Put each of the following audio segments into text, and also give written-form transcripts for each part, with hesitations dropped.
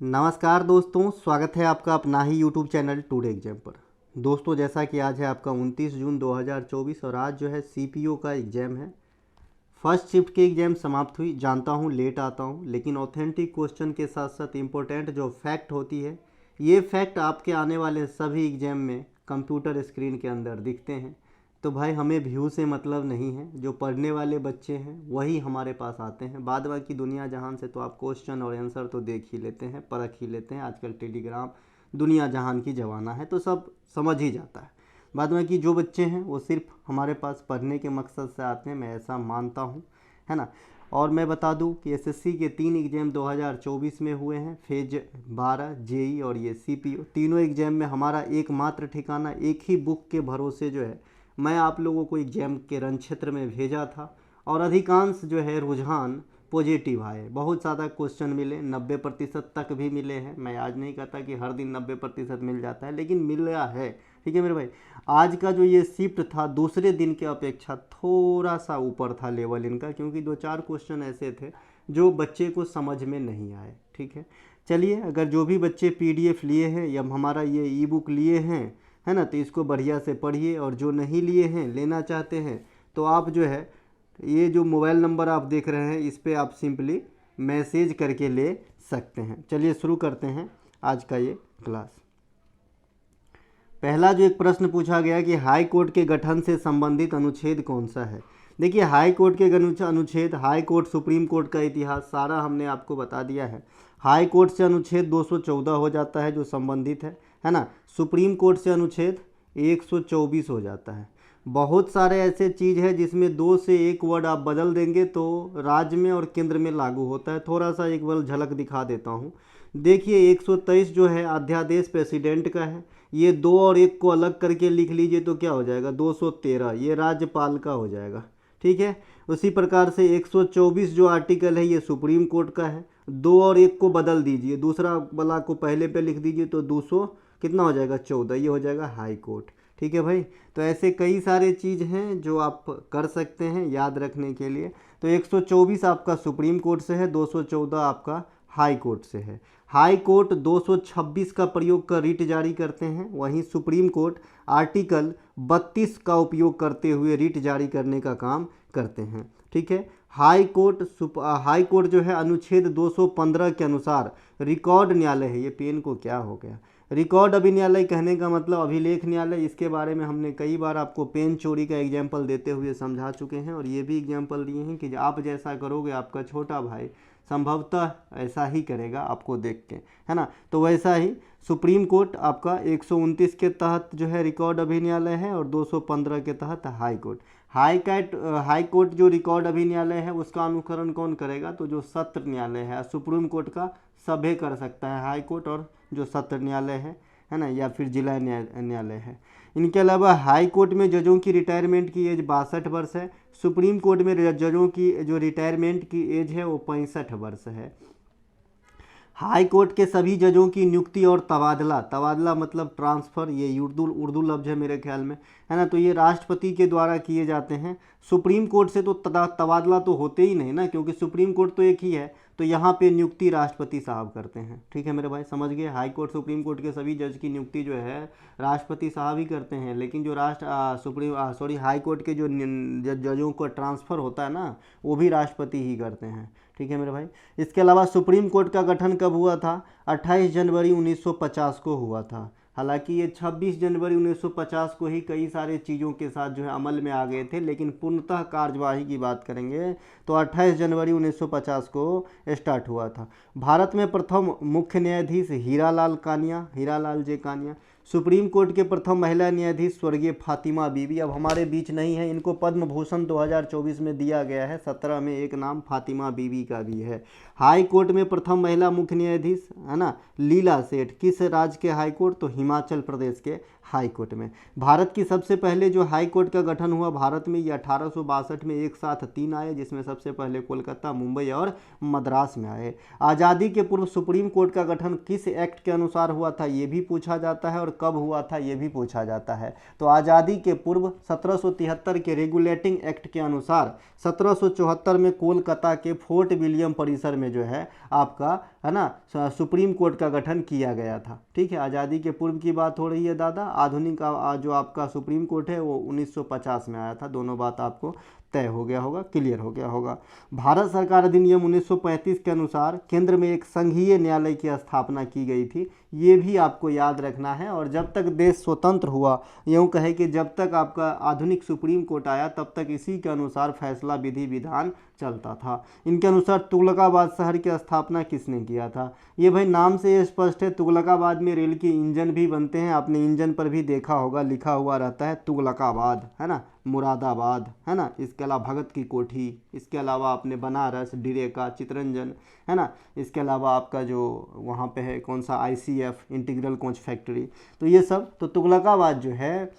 नमस्कार दोस्तों, स्वागत है आपका अपना ही यूट्यूब चैनल टुडे एग्जाम पर। दोस्तों, जैसा कि आज है आपका 29 जून 2024 और आज जो है सीपीओ का एग्ज़ाम है। फर्स्ट शिफ्ट की एग्ज़ाम समाप्त हुई। जानता हूँ लेट आता हूँ, लेकिन ऑथेंटिक क्वेश्चन के साथ साथ इम्पोर्टेंट जो फैक्ट होती है, ये फैक्ट आपके आने वाले सभी एग्ज़ाम में कंप्यूटर स्क्रीन के अंदर दिखते हैं। तो भाई, हमें व्यू से मतलब नहीं है, जो पढ़ने वाले बच्चे हैं वही हमारे पास आते हैं। बाद बाकी दुनिया जहान से तो आप क्वेश्चन और आंसर तो देख ही लेते हैं, परख ही लेते हैं। आजकल टेलीग्राम दुनिया जहान की ज़माना है तो सब समझ ही जाता है। बाद बाकी जो बच्चे हैं वो सिर्फ हमारे पास पढ़ने के मकसद से आते हैं, मैं ऐसा मानता हूँ, है ना। और मैं बता दूं कि एसएससी के 3 एग्ज़ाम 2024 में हुए हैं, फेज 12 जेई और ये सीपीओ। तीनों एग्ज़ाम में हमारा एकमात्र ठिकाना एक ही बुक के भरोसे जो है मैं आप लोगों को एग्जाम के रण क्षेत्र में भेजा था और अधिकांश जो है रुझान पॉजिटिव आए। बहुत ज़्यादा क्वेश्चन मिले, 90% तक भी मिले हैं। मैं आज नहीं कहता कि हर दिन 90% मिल जाता है, लेकिन मिला है। ठीक है मेरे भाई, आज का जो ये शिफ्ट था दूसरे दिन के अपेक्षा थोड़ा सा ऊपर था लेवल इनका, क्योंकि 2-4 क्वेश्चन ऐसे थे जो बच्चे को समझ में नहीं आए। ठीक है, चलिए, अगर जो भी बच्चे पीडीएफ लिए हैं या हमारा ये ई बुक लिए हैं, है ना, तो इसको बढ़िया से पढ़िए। और जो नहीं लिए हैं, लेना चाहते हैं, तो आप जो है ये जो मोबाइल नंबर आप देख रहे हैं इस पर आप सिंपली मैसेज करके ले सकते हैं। चलिए शुरू करते हैं आज का ये क्लास। पहला जो एक प्रश्न पूछा गया कि हाई कोर्ट के गठन से संबंधित अनुच्छेद कौन सा है। देखिए, हाई कोर्ट के अनुच्छेद, हाई कोर्ट, सुप्रीम कोर्ट का इतिहास सारा हमने आपको बता दिया है। हाई कोर्ट से अनुच्छेद 214 हो जाता है जो संबंधित है ना। सुप्रीम कोर्ट से अनुच्छेद 124 हो जाता है। बहुत सारे ऐसे चीज़ है जिसमें 2 से 1 वर्ड आप बदल देंगे तो राज्य में और केंद्र में लागू होता है। थोड़ा सा एक बार झलक दिखा देता हूँ। देखिए, 123 जो है अध्यादेश प्रेसिडेंट का है। ये 2 और 1 को अलग करके लिख लीजिए तो क्या हो जाएगा, 213, ये राज्यपाल का हो जाएगा। ठीक है, उसी प्रकार से 124 जो आर्टिकल है ये सुप्रीम कोर्ट का है। 2 और 1 को बदल दीजिए, दूसरा वाला को पहले पे लिख दीजिए तो 200 कितना हो जाएगा, 14, ये हो जाएगा हाई कोर्ट। ठीक है भाई, तो ऐसे कई सारे चीज़ हैं जो आप कर सकते हैं याद रखने के लिए। तो 124 आपका सुप्रीम कोर्ट से है, 214 आपका हाई कोर्ट से है। हाई कोर्ट 226 का प्रयोग कर रिट जारी करते हैं, वहीं सुप्रीम कोर्ट आर्टिकल 32 का उपयोग करते हुए रिट जारी करने का काम करते हैं। ठीक है, हाई कोर्ट जो है अनुच्छेद 215 के अनुसार रिकॉर्ड न्यायालय है। ये पेन को क्या हो गया, रिकॉर्ड अभिन्यायालय कहने का मतलब अभिलेख न्यायालय। इसके बारे में हमने कई बार आपको पेन चोरी का एग्जाम्पल देते हुए समझा चुके हैं और ये भी एग्जाम्पल दिए हैं कि आप जैसा करोगे आपका छोटा भाई संभवतः ऐसा ही करेगा आपको देख के, है ना। तो वैसा ही सुप्रीम कोर्ट आपका 129 के तहत जो है रिकॉर्ड अभिन्यायालय है और 215 के तहत हाई कोर्ट। हाई कोर्ट जो रिकॉर्ड अभिन्यायालय है उसका अनुकरण कौन करेगा, तो जो सत्र न्यायालय है। सुप्रीम कोर्ट का सभे कर सकता है हाई कोर्ट और जो सत्र न्यायालय है ना, या फिर जिला न्यायालय है। इनके अलावा हाई कोर्ट में जजों की रिटायरमेंट की एज 62 वर्ष है। सुप्रीम कोर्ट में जजों की जो रिटायरमेंट की एज है वो 65 वर्ष है। हाई कोर्ट के सभी जजों की नियुक्ति और तबादला मतलब ट्रांसफ़र, ये उर्दू लफ्ज़ है मेरे ख्याल में, है ना, तो ये राष्ट्रपति के द्वारा किए जाते हैं। सुप्रीम कोर्ट से तो तबादला तो होते ही नहीं ना, क्योंकि सुप्रीम कोर्ट तो एक ही है, तो यहाँ पे नियुक्ति राष्ट्रपति साहब करते हैं। ठीक है मेरे भाई, समझ गए। हाई कोर्ट सुप्रीम कोर्ट के सभी जज की नियुक्ति जो है राष्ट्रपति साहब ही करते हैं, लेकिन जो हाई कोर्ट के जो जजों को ट्रांसफ़र होता है ना, वो भी राष्ट्रपति ही करते हैं। ठीक है मेरे भाई। इसके अलावा सुप्रीम कोर्ट का गठन कब हुआ था, 28 जनवरी 1950 को हुआ था। हालांकि ये 26 जनवरी 1950 को ही कई सारे चीज़ों के साथ जो है अमल में आ गए थे, लेकिन पूर्णतः कार्यवाही की बात करेंगे तो 28 जनवरी 1950 को स्टार्ट हुआ था। भारत में प्रथम मुख्य न्यायाधीश हीरालाल जे कानिया। सुप्रीम कोर्ट के प्रथम महिला न्यायाधीश स्वर्गीय फातिमा बीबी, अब हमारे बीच नहीं है, इनको पद्म भूषण 2024 में दिया गया है। 17 में एक नाम फातिमा बीबी का भी है। हाई कोर्ट में प्रथम महिला मुख्य न्यायाधीश, है ना, लीला सेठ। किस राज्य के हाई कोर्ट, तो हिमाचल प्रदेश के हाई कोर्ट में। भारत की सबसे पहले जो हाई कोर्ट का गठन हुआ भारत में, ये 1862 में एक साथ 3 आए, जिसमें सबसे पहले कोलकाता, मुंबई और मद्रास में आए। आज़ादी के पूर्व सुप्रीम कोर्ट का गठन किस एक्ट के अनुसार हुआ था, ये भी पूछा जाता है और और कब हुआ था ये भी पूछा जाता है। तो आज़ादी के पूर्व 1773 के रेगुलेटिंग एक्ट के अनुसार 1774 में कोलकाता के फोर्ट विलियम परिसर में जो है आपका, है ना, सुप्रीम कोर्ट का गठन किया गया था। ठीक है, आज़ादी के पूर्व की बात हो रही है दादा। आधुनिक जो आपका सुप्रीम कोर्ट है वो 1950 में आया था। दोनों बात आपको तय हो गया होगा, क्लियर हो गया होगा। भारत सरकार अधिनियम 1935 के अनुसार केंद्र में एक संघीय न्यायालय की स्थापना की गई थी, ये भी आपको याद रखना है। और जब तक देश स्वतंत्र हुआ, यूँ कहे कि जब तक आपका आधुनिक सुप्रीम कोर्ट आया तब तक इसी के अनुसार फैसला विधि विधान चलता था। इनके अनुसार तुगलकाबाद शहर की स्थापना किसने किया था? ये भाई नाम से ये स्पष्ट है, तुगलकाबाद में रेल के इंजन भी बनते हैं। आपने इंजन पर भी देखा होगा, लिखा हुआ रहता है तुगलकाबाद, है ना, मुरादाबाद, है ना। इसके अलावा भगत की कोठी, इसके अलावा आपने बनारस, डिरेका, चितरंजन, है ना। इसके अलावा आपका जो वहाँ पे है कौन सा, ICF इंटीग्रल कोच फैक्ट्री। तो ये सब, तो तुगलकाबाद जो है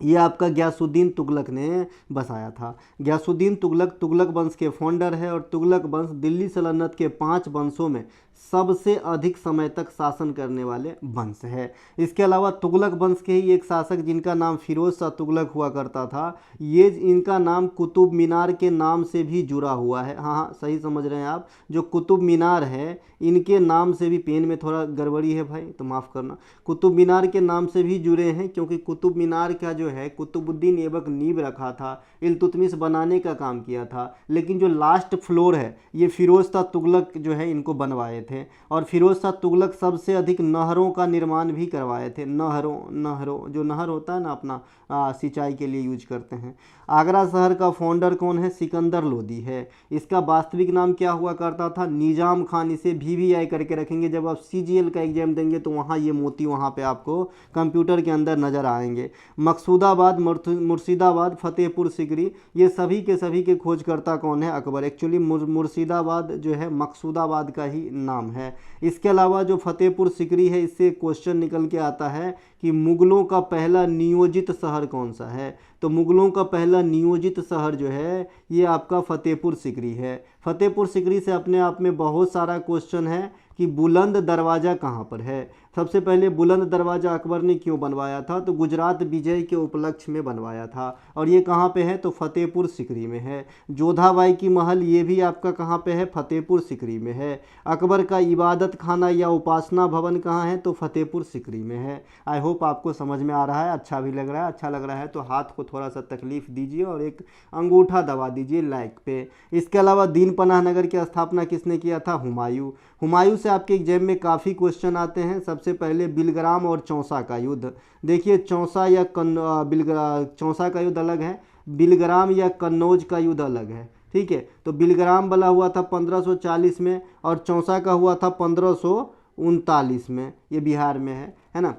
ये आपका गयासुद्दीन तुगलक ने बसाया था। गयासुद्दीन तुगलक तुगलक वंश के फाउंडर है और तुगलक वंश दिल्ली सल्तनत के 5 वंशों में सबसे अधिक समय तक शासन करने वाले वंश है। इसके अलावा तुगलक वंश के ही एक शासक जिनका नाम फिरोज शाह तुगलक हुआ करता था, ये इनका नाम कुतुब मीनार के नाम से भी जुड़ा हुआ है। हाँ हाँ, सही समझ रहे हैं आप, जो कुतुब मीनार है इनके नाम से भी, पेन में थोड़ा गड़बड़ी है भाई तो माफ़ करना, कुतुब मीनार के नाम से भी जुड़े हैं, क्योंकि कुतुब मीनार का जो है कुतुबुद्दीन ऐबक नींव रखा था, इल्तुतमिश बनाने का काम किया था, लेकिन जो लास्ट फ्लोर है ये फिरोज शाह तुगलक जो है इनको बनवाए थे। और फिरोज शाह तुगलक सबसे अधिक नहरों का निर्माण भी करवाए थे। नहरों जो नहर होता है ना अपना सिंचाई के लिए यूज करते हैं। आगरा शहर का फाउंडर कौन है? सिकंदर लोदी है। इसका वास्तविक नाम क्या हुआ करता था? निजाम खान। इसे VVI करके रखेंगे, जब आप CGL का एग्जाम देंगे तो वहाँ ये मोती वहाँ पे आपको कंप्यूटर के अंदर नज़र आएंगे। मकसूदाबाद, मुर्शिदाबाद, फतेहपुर सिकरी, ये सभी के खोजकर्ता कौन है? अकबर। एक्चुअली मुर्शिदाबाद जो है मकसूदाबाद का ही नाम है। इसके अलावा जो फतेहपुर सिकरी है, इससे क्वेश्चन निकल के आता है कि मुगलों का पहला नियोजित शहर कौन सा है? तो मुगलों का पहला नियोजित शहर जो है ये आपका फतेहपुर सिकरी है। फतेहपुर सिकरी से अपने आप में बहुत सारा क्वेश्चन है कि बुलंद दरवाज़ा कहाँ पर है। सबसे पहले बुलंद दरवाज़ा अकबर ने क्यों बनवाया था? तो गुजरात विजय के उपलक्ष्य में बनवाया था। और ये कहाँ पे है? तो फतेहपुर सिकरी में है। जोधाबाई की महल, ये भी आपका कहाँ पे है? फतेहपुर सिकरी में है। अकबर का इबादत खाना या उपासना भवन कहाँ है? तो फतेहपुर सिकरी में है। आई होप आपको समझ में आ रहा है, अच्छा भी लग रहा है। अच्छा लग रहा है तो हाथ को थोड़ा सा तकलीफ दीजिए और एक अंगूठा दबा दीजिए लाइक पे। इसके अलावा दीन पनाह नगर की स्थापना किसने किया था? हुमायूं। हुमायूं से आपके एग्जाम में काफ़ी क्वेश्चन आते हैं। सबसे पहले बिलग्राम और चौसा का युद्ध। देखिए चौसा या चौसा का युद्ध अलग है, बिलग्राम या कन्नौज का युद्ध अलग है। ठीक है, तो बिलग्राम वाला हुआ था 1540 में और चौसा का हुआ था 1539 में। ये बिहार में है ना।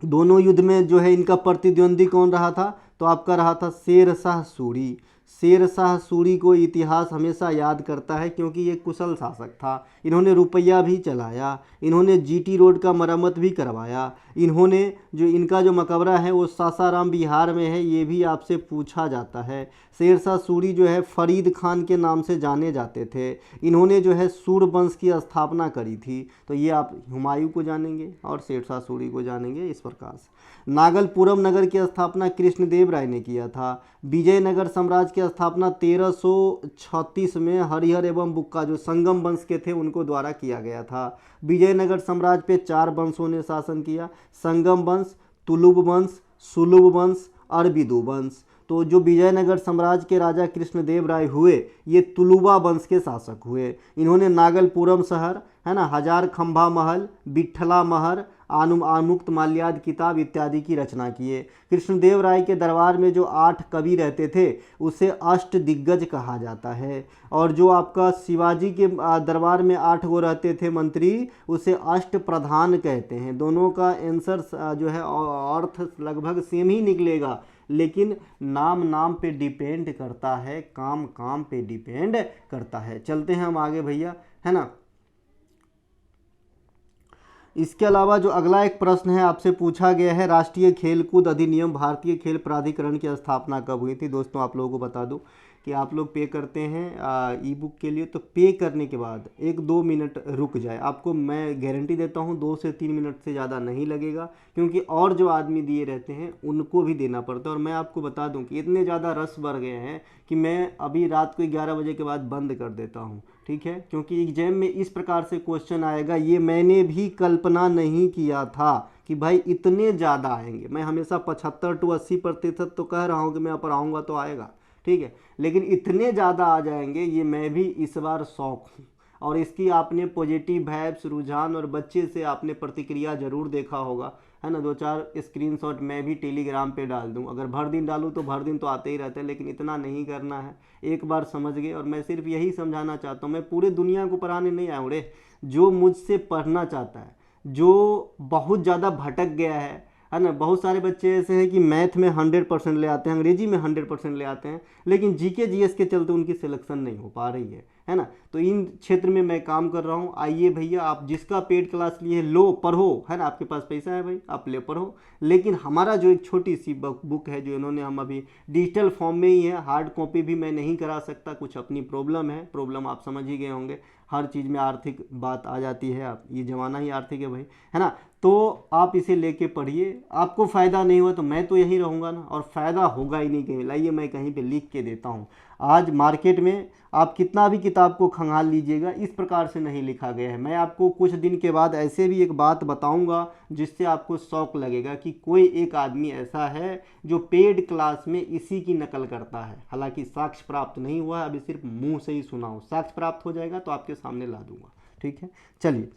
दोनों युद्ध में जो है इनका प्रतिद्वंदी कौन रहा था? तो आपका रहा था शेर शाह सूरी। शेर शाह सूरी को इतिहास हमेशा याद करता है क्योंकि ये कुशल शासक था। इन्होंने रुपया भी चलाया, इन्होंने GT रोड का मरम्मत भी करवाया, इन्होंने जो इनका जो मकबरा है वो सासाराम बिहार में है, ये भी आपसे पूछा जाता है। शेर शाह सूरी जो है फरीद खान के नाम से जाने जाते थे। इन्होंने जो है सूर वंश की स्थापना करी थी। तो ये आप हुमायूं को जानेंगे और शेर शाह सूरी को जानेंगे इस प्रकार से। नागलपुरम नगर की स्थापना कृष्णदेव राय ने किया था। विजयनगर साम्राज्य की स्थापना 1336 में हरिहर एवं बुक्का जो संगम वंश के थे उनको द्वारा किया गया था। विजयनगर साम्राज्य पे 4 वंशों ने शासन किया, संगम वंश, तुलुब वंश, सुलुब वंश, अरबिदु वंश। तो जो विजयनगर साम्राज्य के राजा कृष्णदेव राय हुए ये तुलुबा वंश के शासक हुए। इन्होंने नागलपुरम शहर, है ना, हजार खंभा महल, बिट्ठला महल, आमुक्त माल्याद किताब इत्यादि की रचना किए। कृष्णदेव राय के दरबार में जो 8 कवि रहते थे उसे अष्ट दिग्गज कहा जाता है। और जो आपका शिवाजी के दरबार में 8 गो रहते थे मंत्री, उसे अष्ट प्रधान कहते हैं। दोनों का आंसर जो है अर्थ लगभग सेम ही निकलेगा, लेकिन नाम पे डिपेंड करता है, काम पे डिपेंड करता है। चलते हैं हम आगे भैया, है ना। इसके अलावा जो अगला एक प्रश्न है आपसे पूछा गया है, राष्ट्रीय खेलकूद अधिनियम भारतीय खेल प्राधिकरण की स्थापना कब हुई थी? दोस्तों आप लोगों को बता दूं, कि आप लोग पे करते हैं ई बुक के लिए, तो पे करने के बाद 1-2 मिनट रुक जाए। आपको मैं गारंटी देता हूँ 2 से 3 मिनट से ज़्यादा नहीं लगेगा, क्योंकि और जो आदमी दिए रहते हैं उनको भी देना पड़ता है। और मैं आपको बता दूं कि इतने ज़्यादा रस बढ़ गए हैं कि मैं अभी रात को 11 बजे के बाद बंद कर देता हूँ, ठीक है, क्योंकि एग्जाम में इस प्रकार से क्वेश्चन आएगा, ये मैंने भी कल्पना नहीं किया था कि भाई इतने ज़्यादा आएंगे। मैं हमेशा 75 to 80% तो कह रहा हूँ कि मैं पढ़ाऊँगा तो आएगा, ठीक है, लेकिन इतने ज़्यादा आ जाएंगे ये मैं भी इस बार शौक हूँ। और इसकी आपने पॉजिटिव वाइब्स, रुझान और बच्चे से आपने प्रतिक्रिया ज़रूर देखा होगा, है ना। 2-4 स्क्रीनशॉट मैं भी टेलीग्राम पे डाल दूं, अगर भर दिन डालूं तो भर दिन तो आते ही रहते हैं, लेकिन इतना नहीं करना है। एक बार समझ गए, और मैं सिर्फ यही समझाना चाहता हूँ, मैं पूरे दुनिया को पढ़ाने नहीं आया हूँ रे। जो मुझसे पढ़ना चाहता है, जो बहुत ज़्यादा भटक गया है ना। बहुत सारे बच्चे ऐसे हैं कि मैथ में 100% ले आते हैं, अंग्रेजी में 100% ले आते हैं, लेकिन जीके जीएस के चलते उनकी सिलेक्शन नहीं हो पा रही है ना। तो इन क्षेत्र में मैं काम कर रहा हूँ। आइए भैया, आप जिसका पेड क्लास लिए लो, पढ़ो, है ना, आपके पास पैसा है भाई, आप ले पढ़ो। लेकिन हमारा जो एक छोटी सी बुक है जो इन्होंने हम अभी डिजिटल फॉर्म में ही है, हार्ड कॉपी भी मैं नहीं करा सकता, कुछ अपनी प्रॉब्लम है। प्रॉब्लम आप समझ ही गए होंगे, हर चीज़ में आर्थिक बात आ जाती है, आप ये ज़माना ही आर्थिक है भाई, है ना। तो आप इसे लेके पढ़िए, आपको फ़ायदा नहीं हुआ तो मैं तो यहीं रहूँगा ना, और फ़ायदा होगा ही नहीं कहीं। लाइए मैं कहीं पे लिख के देता हूँ। आज मार्केट में आप कितना भी किताब को खंगाल लीजिएगा, इस प्रकार से नहीं लिखा गया है। मैं आपको कुछ दिन के बाद ऐसे भी एक बात बताऊंगा जिससे आपको शौक लगेगा कि कोई एक आदमी ऐसा है जो पेड क्लास में इसी की नकल करता है। हालांकि साक्ष्य प्राप्त नहीं हुआ है, अभी सिर्फ मुंह से ही सुना हो। साक्ष्य प्राप्त हो जाएगा तो आपके सामने ला दूंगा, ठीक है। चलिए,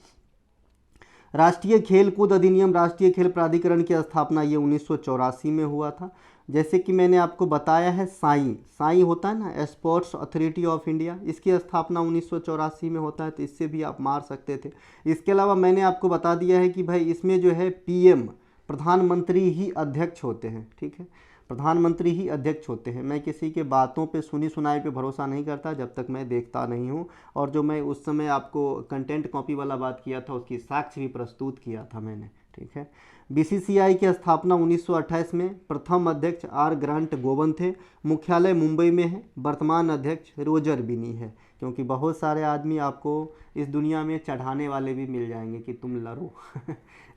राष्ट्रीय खेल कूद अधिनियम, राष्ट्रीय खेल प्राधिकरण की स्थापना ये 1984 में हुआ था। जैसे कि मैंने आपको बताया है, साई होता है ना, स्पोर्ट्स अथॉरिटी ऑफ इंडिया, इसकी स्थापना 1984 में होता है, तो इससे भी आप मार सकते थे। इसके अलावा मैंने आपको बता दिया है कि भाई इसमें जो है पीएम, प्रधानमंत्री ही अध्यक्ष होते हैं, ठीक है, प्रधानमंत्री ही अध्यक्ष होते हैं। मैं किसी के बातों पे, सुनी सुनाई पे भरोसा नहीं करता जब तक मैं देखता नहीं हूँ। और जो मैं उस समय आपको कंटेंट कॉपी वाला बात किया था, उसकी साक्ष्य भी प्रस्तुत किया था मैंने, ठीक है। बीसीसीआई की स्थापना 1928 में, प्रथम अध्यक्ष आर ग्रांट गोवन थे, मुख्यालय मुंबई में है, वर्तमान अध्यक्ष रोजर बिनी है। क्योंकि बहुत सारे आदमी आपको इस दुनिया में चढ़ाने वाले भी मिल जाएंगे कि तुम लड़ो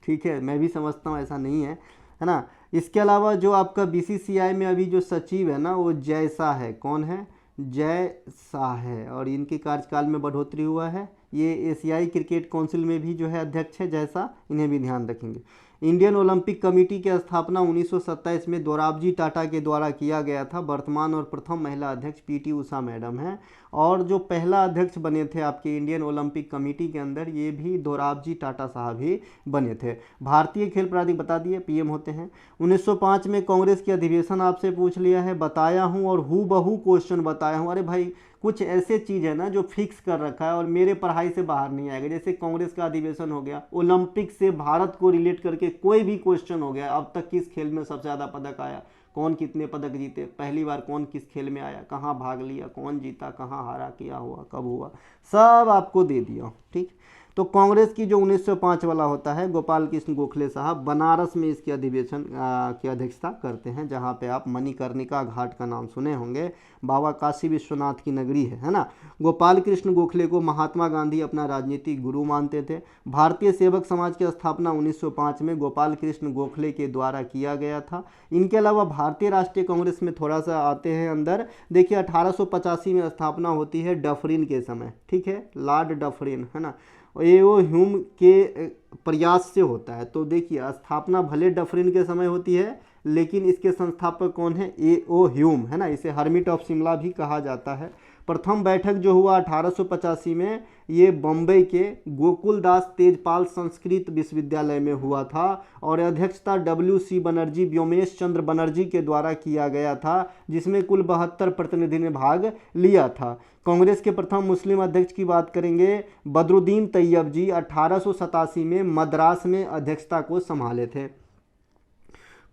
ठीक है, मैं भी समझता हूँ ऐसा नहीं है ना। इसके अलावा जो आपका बीसीसीआई में अभी जो सचिव है ना, वो जय शाह है। कौन है? जय शाह है, और इनके कार्यकाल में बढ़ोतरी हुआ है। ये एशियाई क्रिकेट काउंसिल में भी जो है अध्यक्ष है जय शाह, इन्हें भी ध्यान रखेंगे। इंडियन ओलंपिक कमेटी की स्थापना 1927 में दोराबजी टाटा के द्वारा किया गया था। वर्तमान और प्रथम महिला अध्यक्ष पीटी उषा मैडम हैं। और जो पहला अध्यक्ष बने थे आपके इंडियन ओलंपिक कमेटी के अंदर, ये भी दोराबजी टाटा साहब ही बने थे। भारतीय खेल प्राधिकरण बता दिए, पीएम होते हैं। 1905 में कांग्रेस की अधिवेशन आपसे पूछ लिया है, बताया हूँ, और हूबहू क्वेश्चन बताया हूँ। अरे भाई, कुछ ऐसे चीज़ है ना जो फिक्स कर रखा है और मेरे पढ़ाई से बाहर नहीं आएगा। जैसे कांग्रेस का अधिवेशन हो गया, ओलंपिक से भारत को रिलेट करके कोई भी क्वेश्चन हो गया, अब तक किस खेल में सबसे ज़्यादा पदक आया, कौन कितने पदक जीते, पहली बार कौन किस खेल में आया, कहाँ भाग लिया, कौन जीता, कहाँ हारा, क्या हुआ, कब हुआ, सब आपको दे दिया, ठीक। तो कांग्रेस की जो 1905 वाला होता है, गोपाल कृष्ण गोखले साहब बनारस में इसके अधिवेशन की अध्यक्षता करते हैं, जहां पे आप मणिकर्णिका घाट का नाम सुने होंगे, बाबा काशी विश्वनाथ की नगरी है ना। गोपाल कृष्ण गोखले को महात्मा गांधी अपना राजनीतिक गुरु मानते थे। भारतीय सेवक समाज की स्थापना 1905 में गोपाल कृष्ण गोखले के द्वारा किया गया था। इनके अलावा भारतीय राष्ट्रीय कांग्रेस में थोड़ा सा आते हैं अंदर, देखिए 1885 में स्थापना होती है डफरिन के समय, ठीक है, लॉर्ड डफरिन, है ना। एओ ह्यूम के प्रयास से होता है। तो देखिए, स्थापना भले डफरिन के समय होती है, लेकिन इसके संस्थापक कौन है? एओ ह्यूम, है ना। इसे हर्मिट ऑफ शिमला भी कहा जाता है। प्रथम बैठक जो हुआ 1885 में, ये बम्बई के गोकुलदास तेजपाल संस्कृत विश्वविद्यालय में हुआ था, और अध्यक्षता WC बनर्जी, व्योमेश चंद्र बनर्जी के द्वारा किया गया था, जिसमें कुल 72 प्रतिनिधि ने भाग लिया था। कांग्रेस के प्रथम मुस्लिम अध्यक्ष की बात करेंगे, बदरुद्दीन तैयब जी 1887 में मद्रास में अध्यक्षता को संभाले थे।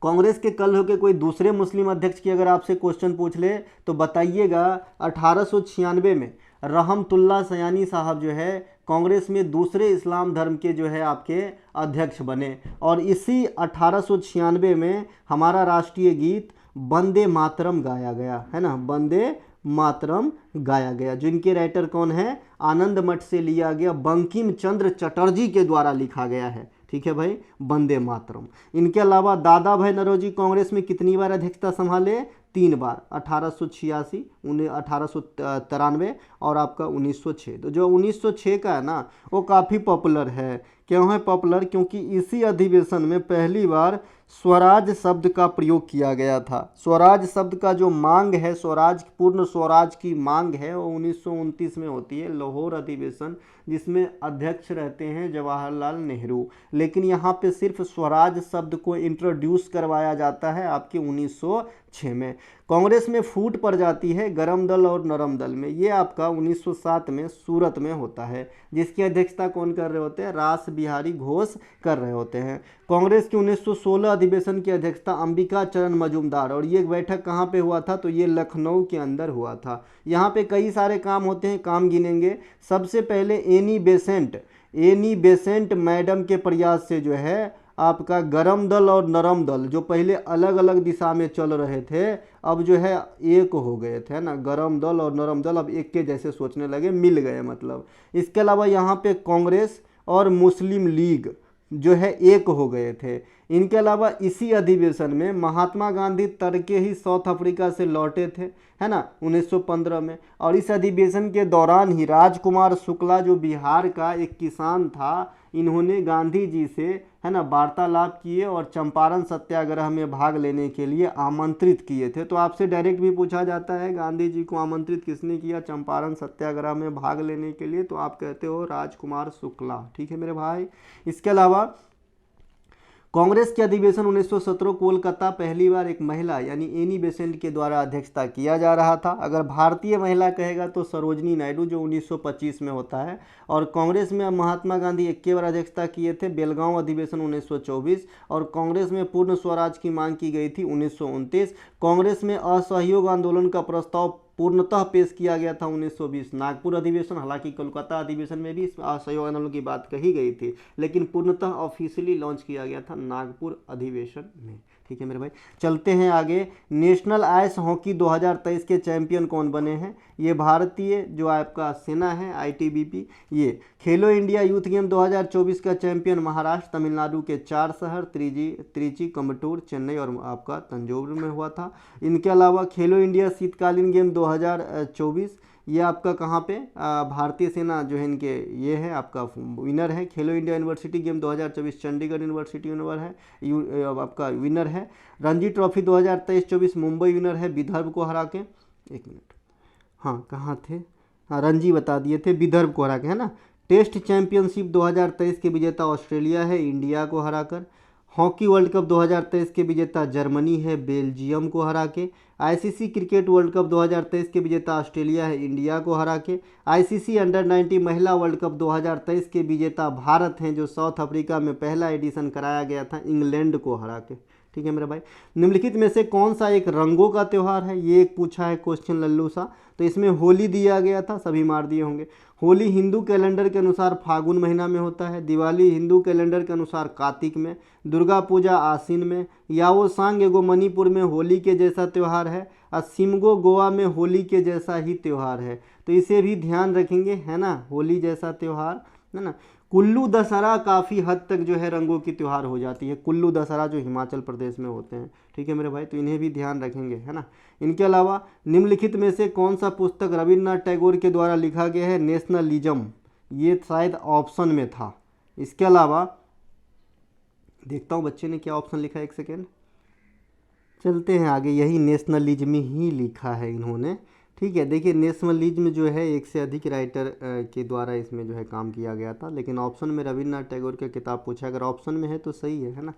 कांग्रेस के कल होकर कोई दूसरे मुस्लिम अध्यक्ष की अगर आपसे क्वेश्चन पूछ ले तो बताइएगा 1896 में रहमतुल्लाह सयानी साहब जो है कांग्रेस में दूसरे इस्लाम धर्म के जो है आपके अध्यक्ष बने। और इसी 1896 में हमारा राष्ट्रीय गीत वंदे मातरम गाया गया, है ना, वंदे मातरम गाया गया। जो इनके राइटर कौन है, आनंद मठ से लिया गया, बंकिम चंद्र चटर्जी के द्वारा लिखा गया है। ठीक है भाई, वंदे मातरम। इनके अलावा दादा भाई नौरोजी कांग्रेस में कितनी बार अध्यक्षता संभाले, 3 बार, 1886, 1893 और आपका 1906। तो जो 1906 का है ना वो काफ़ी पॉपुलर है। क्यों है पॉपुलर, क्योंकि इसी अधिवेशन में पहली बार स्वराज शब्द का प्रयोग किया गया था। स्वराज शब्द का जो मांग है, स्वराज, पूर्ण स्वराज की मांग है, वो 1929 में होती है, लाहौर अधिवेशन, जिसमें अध्यक्ष रहते हैं जवाहरलाल नेहरू। लेकिन यहाँ पे सिर्फ स्वराज शब्द को इंट्रोड्यूस करवाया जाता है आपके 1906 में। कांग्रेस में फूट पड़ जाती है गरम दल और नरम दल में, ये आपका 1907 में सूरत में होता है, जिसकी अध्यक्षता कौन कर रहे होते हैं, रास बिहारी घोष कर रहे होते हैं। कांग्रेस की 1916 अधिवेशन की अध्यक्षता अंबिका चरण मजूमदार, और ये बैठक कहाँ पे हुआ था, तो ये लखनऊ के अंदर हुआ था। यहाँ पे कई सारे काम होते हैं, काम गिनेंगे। सबसे पहले एनी बेसेंट मैडम के प्रयास से जो है आपका गरम दल और नरम दल, जो पहले अलग अलग दिशा में चल रहे थे, अब जो है एक हो गए थे ना, गरम दल और नरम दल अब एक के जैसे सोचने लगे, मिल गए मतलब। इसके अलावा यहाँ पे कांग्रेस और मुस्लिम लीग जो है एक हो गए थे। इनके अलावा इसी अधिवेशन में महात्मा गांधी तड़के ही साउथ अफ्रीका से लौटे थे, है ना, 1915 में। और इस अधिवेशन के दौरान ही राजकुमार शुक्ला, जो बिहार का एक किसान था, इन्होंने गांधी जी से, है ना, वार्तालाप किए और चंपारण सत्याग्रह में भाग लेने के लिए आमंत्रित किए थे। तो आपसे डायरेक्ट भी पूछा जाता है गांधी जी को आमंत्रित किसने किया चंपारण सत्याग्रह में भाग लेने के लिए, तो आप कहते हो राजकुमार शुक्ला। ठीक है मेरे भाई। इसके अलावा कांग्रेस के अधिवेशन 1917 कोलकाता पहली बार एक महिला यानी एनी बेसेंट के द्वारा अध्यक्षता किया जा रहा था। अगर भारतीय महिला कहेगा तो सरोजनी नायडू, जो 1925 में होता है। और कांग्रेस में महात्मा गांधी 21 बार अध्यक्षता किए थे, बेलगांव अधिवेशन 1924, और कांग्रेस में पूर्ण स्वराज की मांग की गई थी 1929। कांग्रेस में असहयोग आंदोलन का प्रस्ताव पूर्णतः पेश किया गया था 1920 नागपुर अधिवेशन। हालांकि कोलकाता अधिवेशन में भी इस असहयोग आंदोलन की बात कही गई थी, लेकिन पूर्णतः ऑफिशियली लॉन्च किया गया था नागपुर अधिवेशन में। ठीक है मेरे भाई, चलते हैं आगे। नेशनल आइस हॉकी 2023 के चैंपियन कौन बने हैं, ये भारतीय जो आपका सेना है आईटीबीपी। ये खेलो इंडिया यूथ गेम 2024 का चैंपियन महाराष्ट्र, तमिलनाडु के 4 शहर त्रिची, कम्बटूर, चेन्नई और आपका तंजौर में हुआ था। इनके अलावा खेलो इंडिया शीतकालीन गेम 2024 ये आपका कहाँ पे, भारतीय सेना जो है इनके ये है आपका विनर है। खेलो India university game 2024 Chandigarh university winner है, आपका विनर है। रणजी ट्रॉफी 2023-24 मुंबई विनर है विदर्भ को हरा के। एक मिनट, हाँ कहाँ थे, हाँ रणजी बता दिए थे, विदर्भ को हरा के, है ना। टेस्ट चैंपियनशिप 2023 के विजेता ऑस्ट्रेलिया है इंडिया को हराकर। हॉकी वर्ल्ड कप 2023 के विजेता जर्मनी है बेल्जियम को हरा के। आईसीसी क्रिकेट वर्ल्ड कप 2023 के विजेता ऑस्ट्रेलिया है इंडिया को हरा के। आईसीसी अंडर 90 महिला वर्ल्ड कप 2023 के विजेता भारत हैं, जो साउथ अफ्रीका में पहला एडिशन कराया गया था इंग्लैंड को हरा के। ठीक है मेरे भाई। निम्नलिखित में से कौन सा एक रंगों का त्यौहार है, ये एक पूछा है क्वेश्चन लल्लू सा। तो इसमें होली दिया गया था, सभी मार दिए होंगे। होली हिंदू कैलेंडर के अनुसार फागुन महीना में होता है। दिवाली हिंदू कैलेंडर के अनुसार कार्तिक में। दुर्गा पूजा आश्विन में। याओसांग एगो मणिपुर में होली के जैसा त्यौहार है, और सिमगो गोवा में होली के जैसा ही त्यौहार है। तो इसे भी ध्यान रखेंगे, है ना, होली जैसा त्यौहार, है ना। कुल्लू दशहरा काफ़ी हद तक जो है रंगों की त्यौहार हो जाती है, कुल्लू दशहरा जो हिमाचल प्रदेश में होते हैं। ठीक है मेरे भाई, तो इन्हें भी ध्यान रखेंगे, है ना। इनके अलावा निम्नलिखित में से कौन सा पुस्तक रविन्द्रनाथ टैगोर के द्वारा लिखा गया है, नेशनलिज्म, ये शायद ऑप्शन में था। इसके अलावा देखता हूँ बच्चे ने क्या ऑप्शन लिखा है, एक सेकेंड, चलते हैं आगे। यही नेशनलिज्म ही लिखा है इन्होंने। ठीक है, देखिए नेशनलिज्म जो है एक से अधिक राइटर के द्वारा इसमें जो है काम किया गया था, लेकिन ऑप्शन में रविन्द्रनाथ टैगोर की किताब पूछा, अगर ऑप्शन में है तो सही है ना।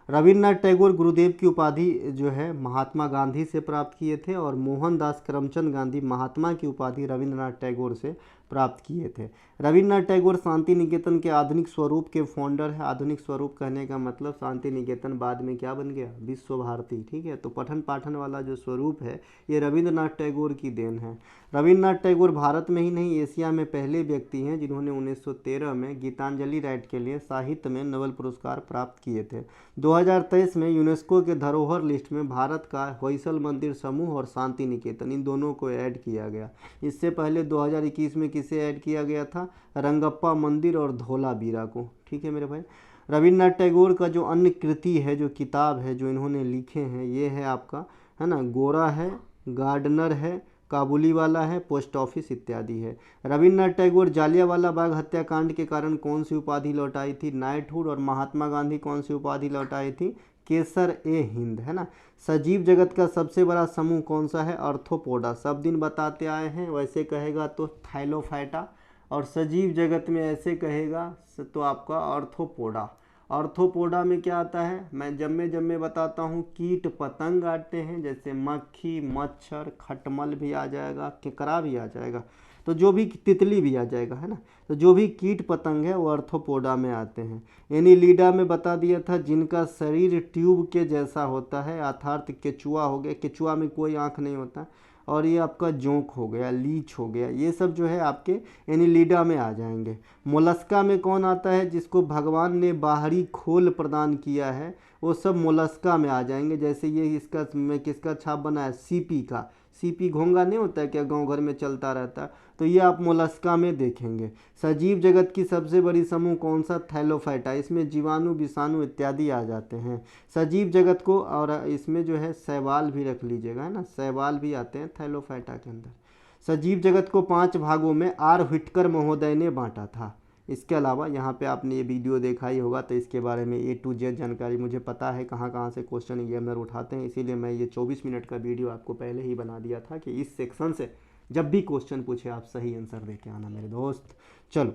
रविन्द्रनाथ टैगोर गुरुदेव की उपाधि जो है महात्मा गांधी से प्राप्त किए थे, और मोहनदास करमचंद गांधी महात्मा की उपाधि रविन्द्रनाथ टैगोर से प्राप्त किए थे। रविन्द्रनाथ टैगोर शांति निकेतन के आधुनिक स्वरूप के फाउंडर है। आधुनिक स्वरूप कहने का मतलब शांति निकेतन बाद में क्या बन गया, विश्व भारती। ठीक है, तो पठन पाठन वाला जो स्वरूप है ये रविन्द्रनाथ टैगोर की देन है। रविन्द्रनाथ टैगोर भारत में ही नहीं एशिया में पहले व्यक्ति हैं जिन्होंने 1913 में गीतांजलि राइट के लिए साहित्य में नोबेल पुरस्कार प्राप्त किए थे। 2023 में यूनेस्को के धरोहर लिस्ट में भारत का होयसल मंदिर समूह और शांति निकेतन इन दोनों को ऐड किया गया। इससे पहले 2021 में किसे ऐड किया गया था, रंगप्पा मंदिर और धोलावीरा को। ठीक है मेरे भाई, रविन्द्रनाथ टैगोर का जो अन्य कृति है, जो किताब है जो इन्होंने लिखे हैं, ये है आपका, है ना, गोरा है, गार्डनर है, काबुली वाला है, पोस्ट ऑफिस इत्यादि है। रविन्द्रनाथ टैगोर जालियांवाला बाग हत्याकांड के कारण कौन सी उपाधि लौटाई थी, नाइटहुड। और महात्मा गांधी कौन सी उपाधि लौटाई थी, केसर ए हिंद, है ना। सजीव जगत का सबसे बड़ा समूह कौन सा है, आर्थ्रोपोडा। सब दिन बताते आए हैं, वैसे कहेगा तो थाइलोफाइटा, और सजीव जगत में ऐसे कहेगा तो आपका आर्थ्रोपोडा। आर्थ्रोपोडा में क्या आता है, मैं जब मैं बताता हूँ, कीट पतंग आते हैं, जैसे मक्खी, मच्छर, खटमल भी आ जाएगा, केकड़ा भी आ जाएगा, तो जो भी तितली भी आ जाएगा, है ना। तो जो भी कीट पतंग है वो आर्थ्रोपोडा में आते हैं। एनीलिडा में बता दिया था जिनका शरीर ट्यूब के जैसा होता है, अर्थात केचुआ हो गया, केचुआ में कोई आँख नहीं होता। और ये आपका जोंक हो गया, लीच हो गया, ये सब जो है आपके एनीलिडा में आ जाएंगे। मोलस्का में कौन आता है, जिसको भगवान ने बाहरी खोल प्रदान किया है, वो सब मोलस्का में आ जाएंगे। जैसे ये इसका में किसका छाप बना है, सीपी का। सीपी घोंगा नहीं होता है क्या, गांव घर में चलता रहता है, तो ये आप मोलस्का में देखेंगे। सजीव जगत की सबसे बड़ी समूह कौन सा, थैलोफाइटा। इसमें जीवाणु, विषाणु इत्यादि आ जाते हैं सजीव जगत को। और इसमें जो है शैवाल भी रख लीजिएगा, है ना, शैवाल भी आते हैं थैलोफाइटा के अंदर। सजीव जगत को 5 भागों में आर व्हिटकर महोदय ने बांटा था। इसके अलावा यहाँ पे आपने ये वीडियो देखा ही होगा, तो इसके बारे में A to Z जानकारी मुझे पता है कहाँ कहाँ से क्वेश्चन एग्जामिनर उठाते हैं, इसीलिए मैं ये 24 मिनट का वीडियो आपको पहले ही बना दिया था कि इस सेक्शन से जब भी क्वेश्चन पूछे आप सही आंसर दे के आना मेरे दोस्त। चलो,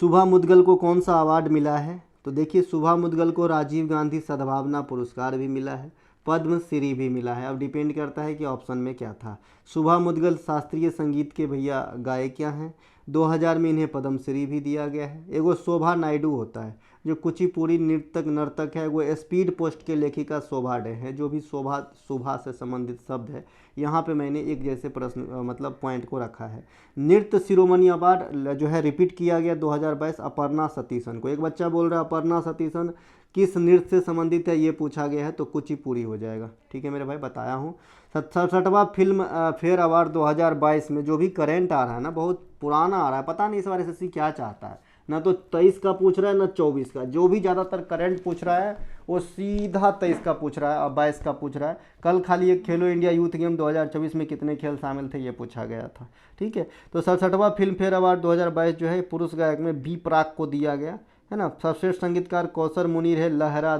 सुभा मुद्गल को कौन सा अवार्ड मिला है, तो देखिए सुभा मुद्गल को राजीव गांधी सद्भावना पुरस्कार भी मिला है, पद्मश्री भी मिला है। अब डिपेंड करता है कि ऑप्शन में क्या था। सुभा मुद्गल शास्त्रीय संगीत के भैया गायक क्या हैं, 2000 में इन्हें पद्मश्री भी दिया गया है। एगो शोभा नायडू होता है जो कुचिपुड़ी नर्तक है, वो स्पीड पोस्ट के लेखिका शोभा डे है। जो भी शोभा से संबंधित शब्द है यहाँ पे मैंने एक जैसे प्रश्न मतलब पॉइंट को रखा है। नृत्य शिरोमणि अवार्ड जो है रिपीट किया गया 2022 अपर्णा सतीशन को। एक बच्चा बोल रहा है अपर्णा सतीशन किस नृत्य से संबंधित है, ये पूछा गया है, तो कुचिपुड़ी हो जाएगा। ठीक है मेरे भाई, बताया हूँ। 67वां फिल्म फेयर अवार्ड 2022 में जो भी करेंट आ रहा है ना, बहुत पुराना आ रहा है, पता नहीं इस बार एसएससी क्या चाहता है, ना तो 23 का पूछ रहा है ना 24 का। जो भी ज़्यादातर करंट पूछ रहा है वो सीधा 23 का पूछ रहा है और 22 का पूछ रहा है। कल खाली एक खेलो इंडिया यूथ गेम 2024 में कितने खेल शामिल थे ये पूछा गया था। ठीक है, तो 67वां फिल्म फेयर अवार्ड 2022 जो है पुरुष गायक में बी प्राक को दिया गया, है ना। सर्वश्रेष्ठ संगीतकार कौसर मुनीर है, लहरा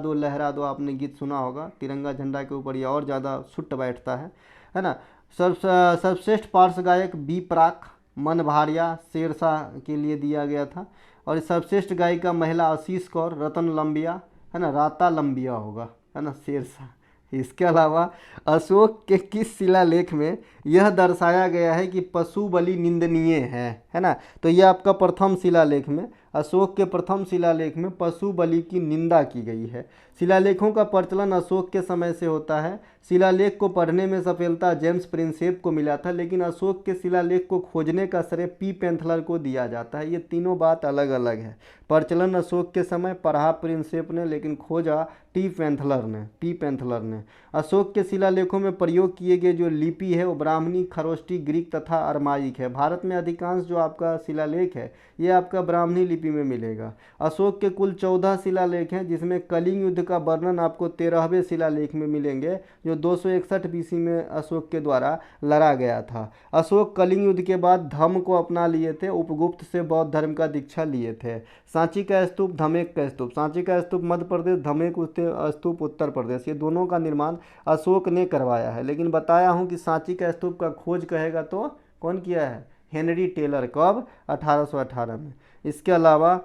दो आपने गीत सुना होगा, तिरंगा झंडा के ऊपर ये और ज़्यादा सुट बैठता है ना। सर्वश्रेष्ठ पार्श्व गायक बी प्राक मन भारिया शेरशाह के लिए दिया गया था। और सर्वश्रेष्ठ गायिका महिला आशीष कौर रतन लंबिया, है ना, राता लंबिया होगा, है ना, शेरशाह। इसके अलावा अशोक के किस शिलालेख में यह दर्शाया गया है कि पशु बलि निंदनीय है ना। तो यह आपका प्रथम शिलालेख में, अशोक के प्रथम शिलालेख में पशु बलि की निंदा की गई है। शिलालेखों का प्रचलन अशोक के समय से होता है। शिलालेख को पढ़ने में सफलता जेम्स प्रिंसेप को मिला था, लेकिन अशोक के शिलालेख को खोजने का श्रेय पी पेंथलर को दिया जाता है। ये तीनों बात अलग अलग है। प्रचलन अशोक के समय, पढ़ा प्रिंसेप ने, लेकिन खोजा पी पेंथलर ने। अशोक के शिलालेखों में प्रयोग किए गए जो लिपि है वो ब्राह्मणी, खरोष्टी, ग्रीक तथा अरमाइक है। भारत में अधिकांश जो आपका शिलालेख है ये आपका ब्राह्मणी लिपि में मिलेगा। अशोक के कुल 14 शिलालेख हैं, जिसमें कलिंग युद्ध का वर्णन आपको 13वें शिलालेख में मिलेंगे, जो 261 BC में अशोक के द्वारा लड़ा गया था। अशोक कलिंग युद्ध के बाद धम्म को अपना लिए थे, उपगुप्त से बौद्ध धर्म का दीक्षा लिए थे। सांची का स्तूप, धमेक का स्तूप, सांची का स्तूप मध्य प्रदेश, धमेक स्तूप उत्तर प्रदेश, ये दोनों का निर्माण अशोक ने करवाया है। लेकिन बताया हूँ कि सांची का स्तूप का खोज कहेगा तो कौन किया है, हेनरी टेलर। कब, 1818 में। इसके अलावा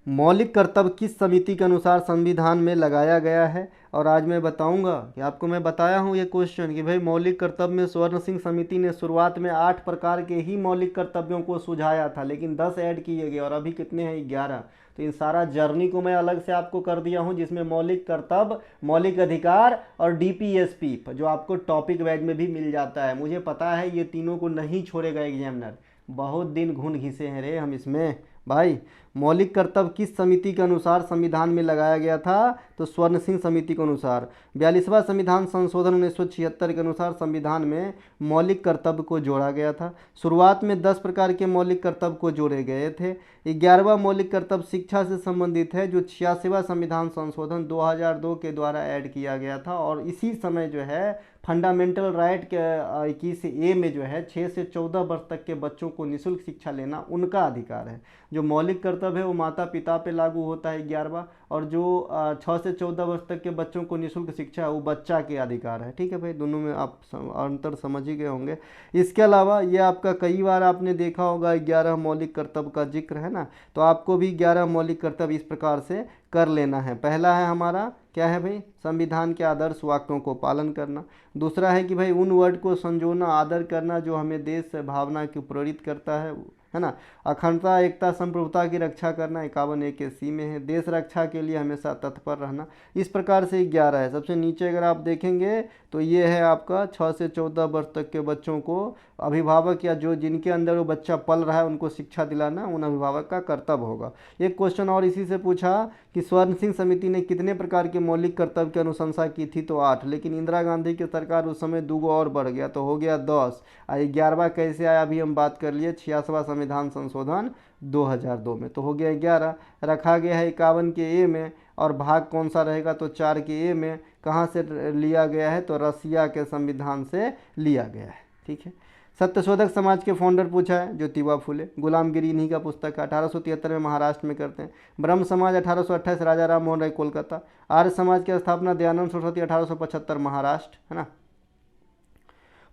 मौलिक कर्तव्य किस समिति के अनुसार संविधान में लगाया गया है? और आज मैं बताऊंगा कि आपको मैं बताया हूँ ये क्वेश्चन कि भाई मौलिक कर्तव्य में स्वर्ण सिंह समिति ने शुरुआत में 8 प्रकार के ही मौलिक कर्तव्यों को सुझाया था, लेकिन 10 ऐड किए गए और अभी कितने हैं? 11। तो इन सारा जर्नी को मैं अलग से आपको कर दिया हूँ, जिसमें मौलिक कर्तव्य, मौलिक अधिकार और डीपीएसपी जो आपको टॉपिक वाइज में भी मिल जाता है। मुझे पता है ये तीनों को नहीं छोड़ेगा एग्जामिनर, बहुत दिन घुन घिसे हैं रे हम इसमें भाई। मौलिक कर्तव्य किस समिति के अनुसार संविधान में लगाया गया था? तो स्वर्ण सिंह समिति के अनुसार। 42वां संविधान संशोधन 1976 के अनुसार संविधान में मौलिक कर्तव्य को जोड़ा गया था। शुरुआत में 10 प्रकार के मौलिक कर्तव्य को जोड़े गए थे। 11वां मौलिक कर्तव्य शिक्षा से संबंधित है, जो 86वां संविधान संशोधन 2002 के द्वारा ऐड किया गया था। और इसी समय जो है फंडामेंटल राइट के 21A में जो है 6 से 14 वर्ष तक के बच्चों को निःशुल्क शिक्षा लेना उनका अधिकार है। जो मौलिक कर्तव्य है वो माता पिता पे लागू होता है 11वां, और जो 6 से 14 वर्ष तक के बच्चों को निःशुल्क शिक्षा है वो बच्चा के अधिकार है। ठीक है भाई, दोनों में आप अंतर समझ ही गए होंगे। इसके अलावा ये आपका कई बार आपने देखा होगा 11 मौलिक कर्तव्य का जिक्र है ना, तो आपको भी 11 मौलिक कर्तव्य इस प्रकार से कर लेना है। पहला है हमारा क्या है भाई? संविधान के आदर्श वाक्यों को पालन करना। दूसरा है कि भाई उन वर्ड को संजोना, आदर करना जो हमें देश भावना की प्रेरित करता है ना। अखंडता, एकता, संप्रभुता की रक्षा करना 51A में है। देश रक्षा के लिए हमेशा तत्पर रहना। इस प्रकार से 11 है। सबसे नीचे अगर आप देखेंगे तो ये है आपका 6 से 14 वर्ष तक के बच्चों को अभिभावक या जो जिनके अंदर वो बच्चा पल रहा है उनको शिक्षा दिलाना उन अभिभावक का कर्तव्य होगा। एक क्वेश्चन और इसी से पूछा कि स्वर्ण सिंह समिति ने कितने प्रकार के मौलिक कर्तव्य की अनुशंसा की थी? तो 8, लेकिन इंदिरा गांधी की सरकार उस समय 2 और बढ़ गया तो हो गया 10। 11वां कैसे आया अभी हम बात कर लिए। 86वां संविधान संशोधन 2002 में तो हो गया 11। रखा गया है 51A में, और भाग कौन सा रहेगा? तो 4A में। कहाँ से लिया गया है? तो रसिया के संविधान से लिया गया है। ठीक है। सत्यशोधक समाज के फाउंडर पूछा है, ज्योतिबा फुले। गुलामगिरी इन्हीं का पुस्तक है, 1873 में महाराष्ट्र में करते हैं। ब्रह्म समाज 1828 राजा राम मोहन राय कोलकाता। आर्य समाज की स्थापना दयानंद सरस्वती 1875 महाराष्ट्र, है ना।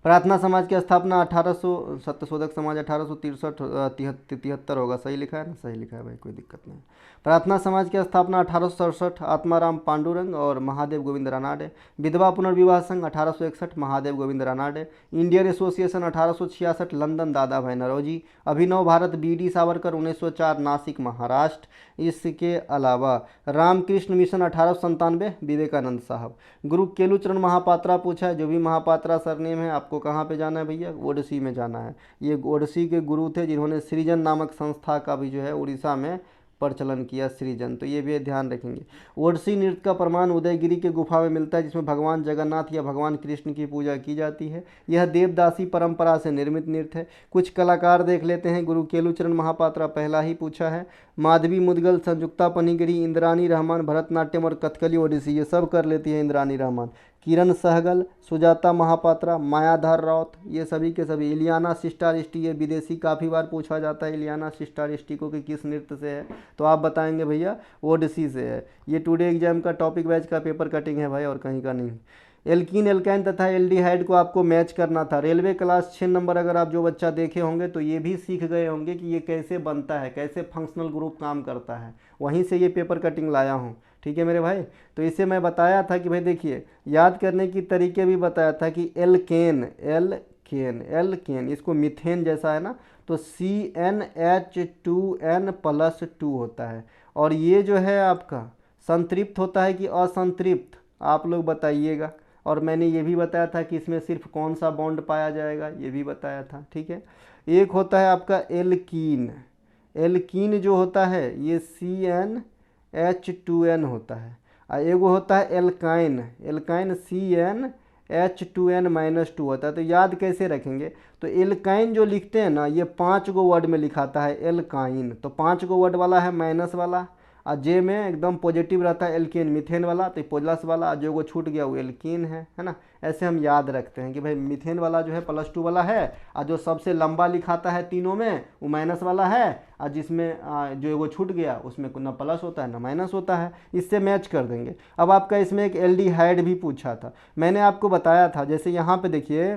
प्रार्थना समाज की स्थापना 1800, सत्यशोधक समाज 1863 होगा, सही लिखा है ना? सही लिखा है भाई, कोई दिक्कत नहीं। प्रार्थना समाज की स्थापना 1867 आत्माराम पांडुरंग और महादेव गोविंद रानाडे। विधवा पुनर्विवाह संघ 1861 Mahadev Govind Ranade. Indian association 1866 London दादा भाई नौरोजी। अभिनव भारत BD सावरकर 1904 नासिक महाराष्ट्र। इसके अलावा रामकृष्ण मिशन 1897 विवेकानंद साहब। गुरु केलुचरण महापात्रा पूछा है, जो भी महापात्रा सरनेम है आपको कहाँ पे जाना है भैया? ओडिसी में जाना है। ये ओडिसी के गुरु थे जिन्होंने सृजन नामक संस्था का भी जो है उड़ीसा में प्रचलन किया, सृजन। तो ये भी ध्यान रखेंगे। ओडिसी नृत्य का प्रमाण उदयगिरी के गुफा में मिलता है, जिसमें भगवान जगन्नाथ या भगवान कृष्ण की पूजा की जाती है। यह देवदासी परंपरा से निर्मित नृत्य है। कुछ कलाकार देख लेते हैं। गुरु केलुचरण महापात्रा पहला ही पूछा है। माधवी मुदगल, संयुक्ता पनिगरी, इंद्रानी रहमान भरतनाट्यम और कथकली ओडिसी ये सब कर लेती है इंद्रानी रहमान। किरण सहगल, सुजाता महापात्रा, मायाधार राउत, ये सभी के सभी। इलियाना सिस्टारिस्टी, ये विदेशी काफ़ी बार पूछा जाता है इलियाना सिस्टारिस्टी को कि किस नृत्य से है, तो आप बताएंगे भैया ओडिसी से है। ये टुडे एग्जाम का टॉपिक वाइज का पेपर कटिंग है भाई, और कहीं का नहीं। एल्कीन, एल्काइन तथा एल्डिहाइड को आपको मैच करना था। रेलवे क्लास 6 नंबर अगर आप जो बच्चा देखे होंगे तो ये भी सीख गए होंगे कि ये कैसे बनता है, कैसे फंक्शनल ग्रुप काम करता है। वहीं से ये पेपर कटिंग लाया हूँ। ठीक है मेरे भाई। तो इसे मैं बताया था कि भाई देखिए याद करने की तरीके भी बताया था कि एल्केन, एल्केन इसको मीथेन जैसा है ना, तो CnH2n+2 होता है। और ये जो है आपका संतृप्त होता है कि असंतृप्त, आप लोग बताइएगा। और मैंने ये भी बताया था कि इसमें सिर्फ कौन सा बॉन्ड पाया जाएगा, ये भी बताया था। ठीक है। एक होता है आपका एल्कीन। एल्कीन जो होता है ये CnH2n होता है। और एगो होता है एल्काइन, एल्काइन CnH2n-2 होता है। तो याद कैसे रखेंगे? तो एल्काइन जो लिखते हैं ना, ये 5 गो वर्ड में लिखाता है एल्काइन। तो 5 गो वर्ड वाला है माइनस वाला, और जे में एकदम पॉजिटिव रहता है एल्केन मीथेन वाला, तो प्लस वाला जो वो छूट गया वो एल्कीन है ना। ऐसे हम याद रखते हैं कि भाई मीथेन वाला जो है +2 वाला है, और जो सबसे लंबा लिखाता है तीनों में वो माइनस वाला है, और जिसमें जो वो छूट गया उसमें ना प्लस होता है ना माइनस होता है। इससे मैच कर देंगे। अब आपका इसमें एक एल्डिहाइड भी पूछा था, मैंने आपको बताया था। जैसे यहाँ पे देखिए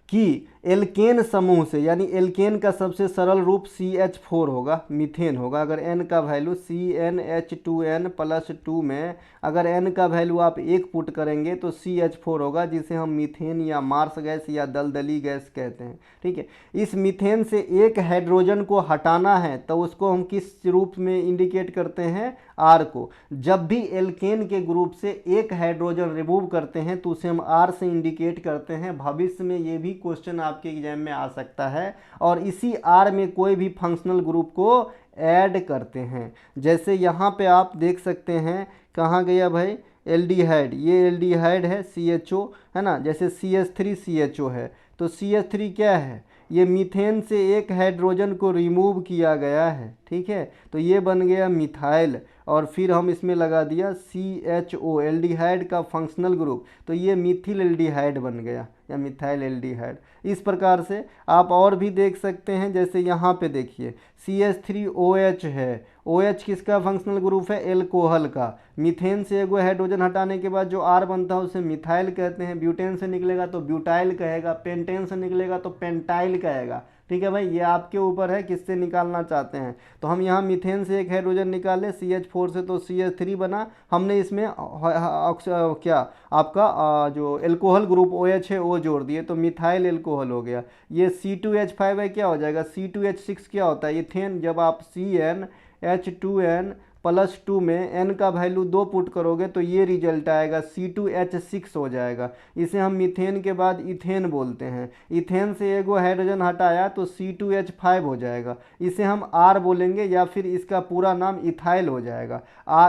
कि एल्केन समूह से, यानी एल्केन का सबसे सरल रूप CH4 होगा, मीथेन होगा। अगर n का वैल्यू CnH2n+2 में अगर n का वैल्यू आप 1 पुट करेंगे तो CH4 होगा, जिसे हम मीथेन या मार्स गैस या दलदली गैस कहते हैं। ठीक है, इस मीथेन से एक हाइड्रोजन को हटाना है तो उसको हम किस रूप में इंडिकेट करते हैं? R को। जब भी एल्केन के ग्रुप से एक हाइड्रोजन रिमूव करते हैं तो उसे हम R से इंडिकेट करते हैं। भविष्य में ये भी क्वेश्चन आपके एग्जाम में आ सकता है। और इसी R में कोई भी फंक्शनल ग्रुप को ऐड करते हैं। जैसे यहाँ पे आप देख सकते हैं, कहाँ गया भाई? एल्डिहाइड, ये एल्डिहाइड है CHO, है ना। जैसे CH3 CHO है, तो CH3 क्या है? ये मीथेन से एक हाइड्रोजन को रिमूव किया गया है। ठीक है, तो ये बन गया मिथाइल, और फिर हम इसमें लगा दिया CHO, एल्डिहाइड का फंक्शनल ग्रुप, तो ये मिथिल एल्डिहाइड बन गया या मिथाइल एल्डिहाइड। इस प्रकार से आप और भी देख सकते हैं। जैसे यहाँ पे देखिए CH3OH है, OH किसका फंक्शनल ग्रुप है? एल्कोहल का। मीथेन से एगो हाइड्रोजन हटाने के बाद जो R बनता है उसे मिथाइल कहते हैं। ब्यूटेन से निकलेगा तो ब्यूटाइल कहेगा, पेंटेन से निकलेगा तो पेंटाइल कहेगा। ठीक है भाई, ये आपके ऊपर है किससे निकालना चाहते हैं। तो हम यहाँ मीथेन से एक हाइड्रोजन निकाले CH4 से, तो CH3 बना। हमने इसमें क्या आपका जो एल्कोहल ग्रुप OH है वो जोड़ दिए, तो मिथाइल एल्कोहल हो गया। ये C2H5 है, क्या हो जाएगा? C2H6 क्या होता है? इथेन। जब आप CnH2n+2 में n का वैल्यू 2 पुट करोगे तो ये रिजल्ट आएगा, C2H6 हो जाएगा। इसे हम मीथेन के बाद इथेन बोलते हैं। इथेन से एगो हाइड्रोजन हटाया तो C2H5 हो जाएगा, इसे हम R बोलेंगे, या फिर इसका पूरा नाम इथाइल हो जाएगा।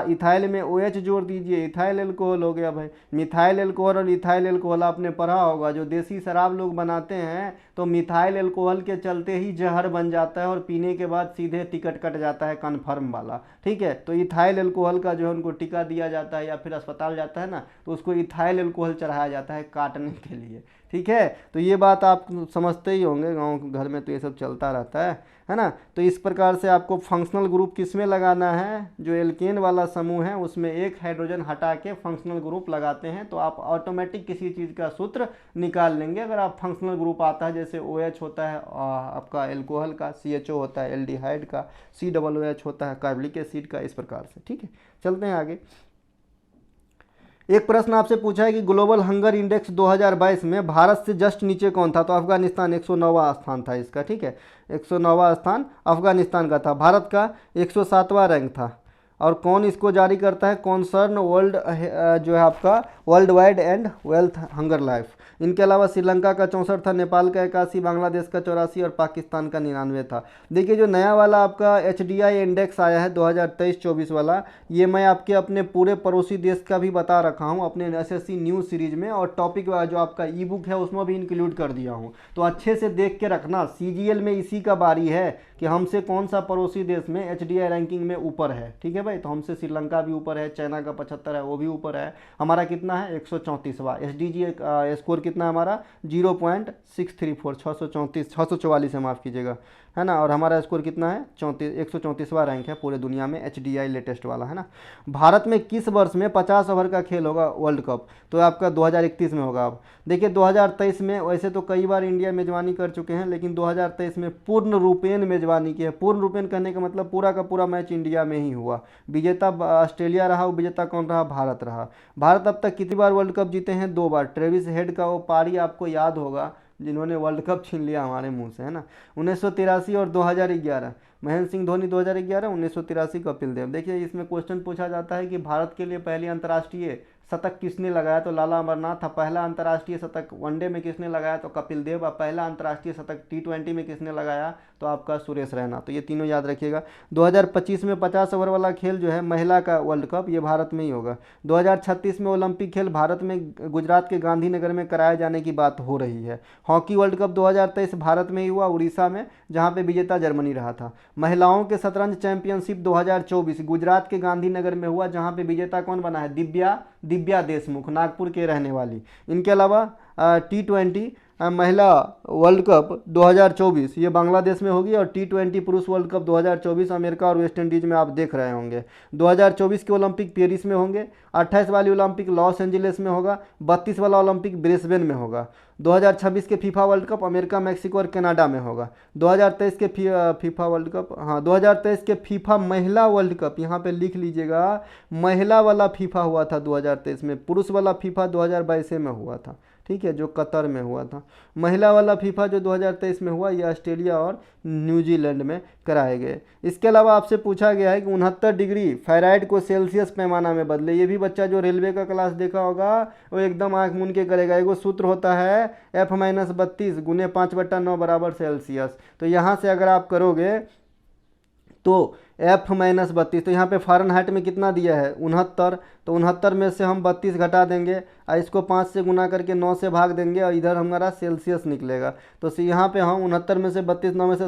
इथाइल में OH जोड़ दीजिए, इथाइल एल्कोहल हो गया भाई। मिथाइल एल्कोहल और इथाइल एल्कोहल आपने पढ़ा होगा, जो देसी शराब लोग बनाते हैं तो मिथाइल एल्कोहल के चलते ही जहर बन जाता है और पीने के बाद सीधे टिकट कट जाता है कन्फर्म वाला। ठीक है, तो इथाइल एल्कोहल का जो है उनको टीका दिया जाता है, या फिर अस्पताल जाता है ना तो उसको इथाइल एल्कोहल चढ़ाया जाता है काटने के लिए। ठीक है, तो ये बात आप समझते ही होंगे, गांव घर में तो ये सब चलता रहता है ना। तो इस प्रकार से आपको फंक्शनल ग्रुप किस में लगाना है? जो एल्केन वाला समूह है उसमें एक हाइड्रोजन हटा के फंक्शनल ग्रुप लगाते हैं तो आप ऑटोमेटिक किसी चीज़ का सूत्र निकाल लेंगे। अगर आप फंक्शनल ग्रुप आता है, जैसे OH होता है आपका एल्कोहल का, CHO होता है एल्डिहाइड का, COOH होता है कार्बोलिक एसिड का, इस प्रकार से। ठीक है, चलते हैं आगे। एक प्रश्न आपसे पूछा है कि ग्लोबल हंगर इंडेक्स 2022 में भारत से जस्ट नीचे कौन था? तो अफगानिस्तान 109वां स्थान था इसका। ठीक है, 109वां स्थान अफगानिस्तान का था। भारत का 107वां रैंक था। और कौन इसको जारी करता है? कॉन्सर्न वर्ल्ड जो है आपका world wide and wealth hunger life. इनके अलावा श्रीलंका का 64 था, नेपाल का 81, बांग्लादेश का 84 और पाकिस्तान का 99 था। देखिए जो नया वाला आपका HDI इंडेक्स आया है 2023-24 वाला, ये मैं आपके अपने पूरे पड़ोसी देश का भी बता रखा हूँ अपने SSC न्यूज़ सीरीज में, और टॉपिक जो आपका ई बुक है उसमें भी इंक्लूड कर दिया हूँ। तो अच्छे से देख के रखना, CGL में इसी का बारी है कि हमसे कौन सा पड़ोसी देश में HDI रैंकिंग में ऊपर है। ठीक है भाई, तो हमसे श्रीलंका भी ऊपर है, चाइना का 75 है वो भी ऊपर है, हमारा कितना है 134वां। SDG स्कोर कितना हमारा 0.634, 644 है, माफ़ कीजिएगा, है ना। और हमारा स्कोर कितना है 134वां रैंक है पूरे दुनिया में HDI लेटेस्ट वाला, है ना। भारत में किस वर्ष में 50 ओवर का खेल होगा वर्ल्ड कप? तो आपका 2031 में होगा। अब देखिए 2023 में वैसे तो कई बार इंडिया मेजबानी कर चुके हैं, लेकिन 2023 में पूर्ण रूपेण मेजबानी की है। पूर्ण रूपेण कहने का मतलब पूरा का पूरा मैच इंडिया में ही हुआ। विजेता ऑस्ट्रेलिया रहा, विजेता कौन रहा? भारत रहा। भारत अब तक कितनी बार वर्ल्ड कप जीते हैं? 2 बार। ट्रेविस हेड का वो पारी आपको याद होगा जिन्होंने वर्ल्ड कप छीन लिया हमारे मुंह से, है ना। 1983 और 2011, महेंद्र सिंह धोनी 2011, 1983 कपिल देव। देखिए इसमें क्वेश्चन पूछा जाता है कि भारत के लिए पहली अंतर्राष्ट्रीय शतक किसने लगाया? तो लाला अमरनाथ था। पहला अंतर्राष्ट्रीय शतक वनडे में किसने लगाया? तो कपिल देव। और पहला अंतर्राष्ट्रीय शतक T20 में किसने लगाया? तो आपका सुरेश रैना। तो ये तीनों याद रखिएगा। 2025 में 50 ओवर वाला खेल जो है महिला का वर्ल्ड कप, ये भारत में ही होगा। 2036 में ओलंपिक खेल भारत में गुजरात के गांधीनगर में कराए जाने की बात हो रही है। हॉकी वर्ल्ड कप 2023 भारत में ही हुआ, उड़ीसा में, जहाँ पे विजेता जर्मनी रहा था। महिलाओं के शतरंज चैंपियनशिप 2024 गुजरात के गांधीनगर में हुआ, जहाँ पे विजेता कौन बना है? दिव्या देशमुख, नागपुर के रहने वाली। इनके अलावा T20 महिला वर्ल्ड कप 2024 ये बांग्लादेश में होगी, और T20 पुरुष वर्ल्ड कप 2024 अमेरिका और वेस्ट इंडीज में आप देख रहे होंगे। 2024 के ओलंपिक पेरिस में होंगे, 28 वाली ओलंपिक लॉस एंजलिस में होगा, 32 वाला ओलंपिक ब्रिस्बेन में होगा। 2026 के FIFA world cup America, Mexico और कनाडा में होगा। 2023 के फीफा वर्ल्ड कप, हाँ 2023 के फीफा महिला वर्ल्ड कप, यहाँ पे लिख लीजिएगा, महिला वाला फीफा हुआ था 2023 में, पुरुष वाला फीफा 2022 में हुआ था, ठीक है, जो कतर में हुआ था। महिला वाला फीफा जो 2023 में हुआ, ये ऑस्ट्रेलिया और न्यूजीलैंड में कराए गए। इसके अलावा आपसे पूछा गया है कि 69 डिग्री फ़ारेनहाइट को सेल्सियस पैमाना में बदले। ये भी बच्चा जो रेलवे का क्लास देखा होगा वो एकदम आंख मूंद के करेगा। एगो सूत्र होता है F-32 गुने 5/9 बराबर सेल्सियस। तो यहाँ से अगर आप करोगे तो F-32, तो यहाँ पे फ़ारेनहाइट में कितना दिया है 69, तो 69 में से हम 32 घटा देंगे और इसको 5 से गुना करके 9 से भाग देंगे और इधर हमारा सेल्सियस निकलेगा। तो यहाँ पे हम 69 में से 32, 9 में से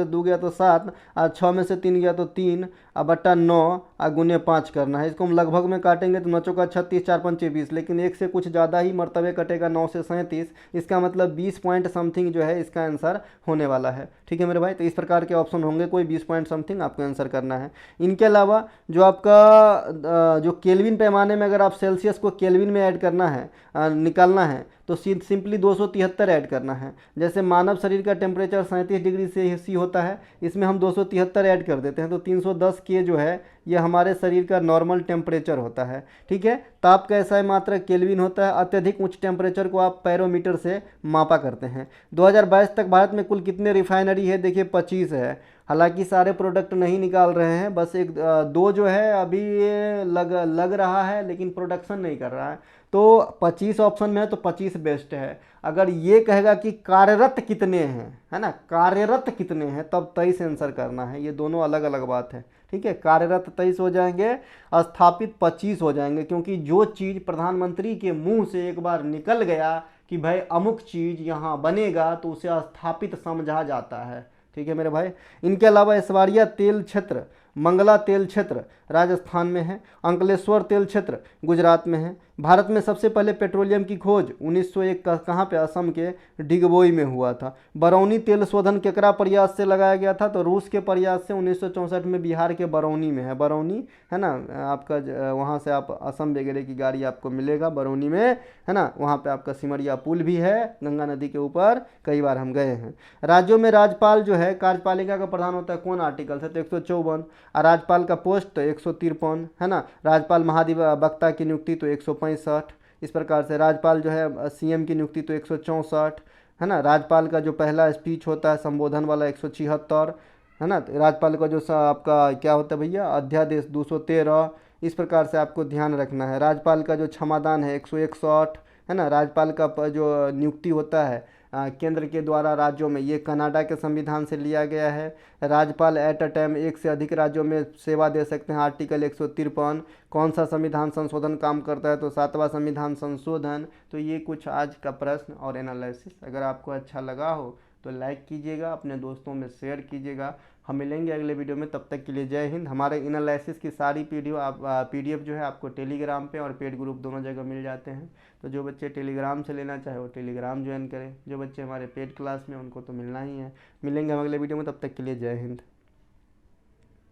2 गया तो 7 और 6 में से 3 गया तो 3 और बट्टा 9 और गुने 5 करना है। इसको हम लगभग में काटेंगे तो 9 चौका 36, 4 पंचे 20, लेकिन एक से कुछ ज़्यादा ही मरतबे कटेगा, 9 से 37। इसका मतलब 20 पॉइंट समथिंग जो है इसका आंसर होने वाला है। ठीक है मेरे भाई, तो इस प्रकार के ऑप्शन होंगे, कोई 20 पॉइंट समथिंग आपको आंसर करना है। इनके अलावा जो आपका जो केल्विन पैमाने में अगर आप सेल्सियस को केल्विन में ऐड करना है, निकालना है, तो सिंपली 273 ऐड करना है। जैसे मानव शरीर का टेम्परेचर 37 डिग्री से होता है, इसमें हम 273 ऐड कर देते हैं तो 310 के जो है ये हमारे शरीर का नॉर्मल टेम्परेचर होता है। ठीक है, ताप का ऐसा मात्रक केल्विन होता है। अत्यधिक उच्च टेम्परेचर को आप पैरोमीटर से मापा करते हैं। 2022 तक भारत में कुल कितने रिफाइनरी है? देखिए 25 है। हालांकि सारे प्रोडक्ट नहीं निकाल रहे हैं, बस एक दो जो है अभी ये लग रहा है लेकिन प्रोडक्शन नहीं कर रहा है। तो 25 ऑप्शन में है तो 25 बेस्ट है। अगर ये कहेगा कि कार्यरत कितने हैं, है ना, कार्यरत कितने हैं, तब 23 आंसर करना है। ये दोनों अलग अलग बात है। ठीक है, कार्यरत 23 हो जाएंगे, स्थापित 25 हो जाएंगे, क्योंकि जो चीज़ प्रधानमंत्री के मुंह से एक बार निकल गया कि भाई अमुक चीज़ यहाँ बनेगा तो उसे स्थापित समझा जाता है। ठीक है मेरे भाई। इनके अलावा ऐश्वर्या तेल क्षेत्र, मंगला तेल क्षेत्र राजस्थान में है, अंकलेश्वर तेल क्षेत्र गुजरात में है। भारत में सबसे पहले पेट्रोलियम की खोज 1901 का कहाँ पे? असम के डिगबोई में हुआ था। बरौनी तेल शोधन केकरा प्रयास से लगाया गया था? तो रूस के प्रयास से 1964 में बिहार के बरौनी में है। बरौनी है ना आपका, वहाँ से आप असम वगैरह की गाड़ी आपको मिलेगा बरौनी में, है ना। वहाँ पे आपका सिमरिया पुल भी है गंगा नदी के ऊपर, कई बार हम गए हैं। राज्यों में राज्यपाल जो है कार्यपालिका का प्रधान होता है, कौन आर्टिकल से? तो 154। और राज्यपाल का पोस्ट 153, है ना। राज्यपाल महाधिवक्ता की नियुक्ति तो 165। इस प्रकार से राज्यपाल जो है सीएम की नियुक्ति तो 164, है ना। राज्यपाल का जो पहला स्पीच होता है संबोधन वाला 176, है ना। राज्यपाल का जो आपका क्या होता है भैया, अध्यादेश 213। इस प्रकार से आपको ध्यान रखना है। राज्यपाल का जो क्षमादान है 161, है ना। राज्यपाल का जो नियुक्ति होता है केंद्र के द्वारा राज्यों में, ये कनाडा के संविधान से लिया गया है। राज्यपाल एट अ टाइम एक से अधिक राज्यों में सेवा दे सकते हैं, आर्टिकल 153। कौन सा संविधान संशोधन काम करता है? तो 7वां संविधान संशोधन। तो ये कुछ आज का प्रश्न और एनालिसिस। अगर आपको अच्छा लगा हो तो लाइक कीजिएगा, अपने दोस्तों में शेयर कीजिएगा। हम मिलेंगे अगले वीडियो में, तब तक के लिए जय हिंद। हमारे एनालिसिस की सारी पीडीएफ जो है आपको टेलीग्राम पे और पेड ग्रुप दोनों जगह मिल जाते हैं। तो जो बच्चे टेलीग्राम से लेना चाहे वो टेलीग्राम ज्वाइन करें, जो बच्चे हमारे पेड क्लास में उनको तो मिलना ही है। मिलेंगे हम अगले वीडियो में, तब तक के लिए जय हिंद।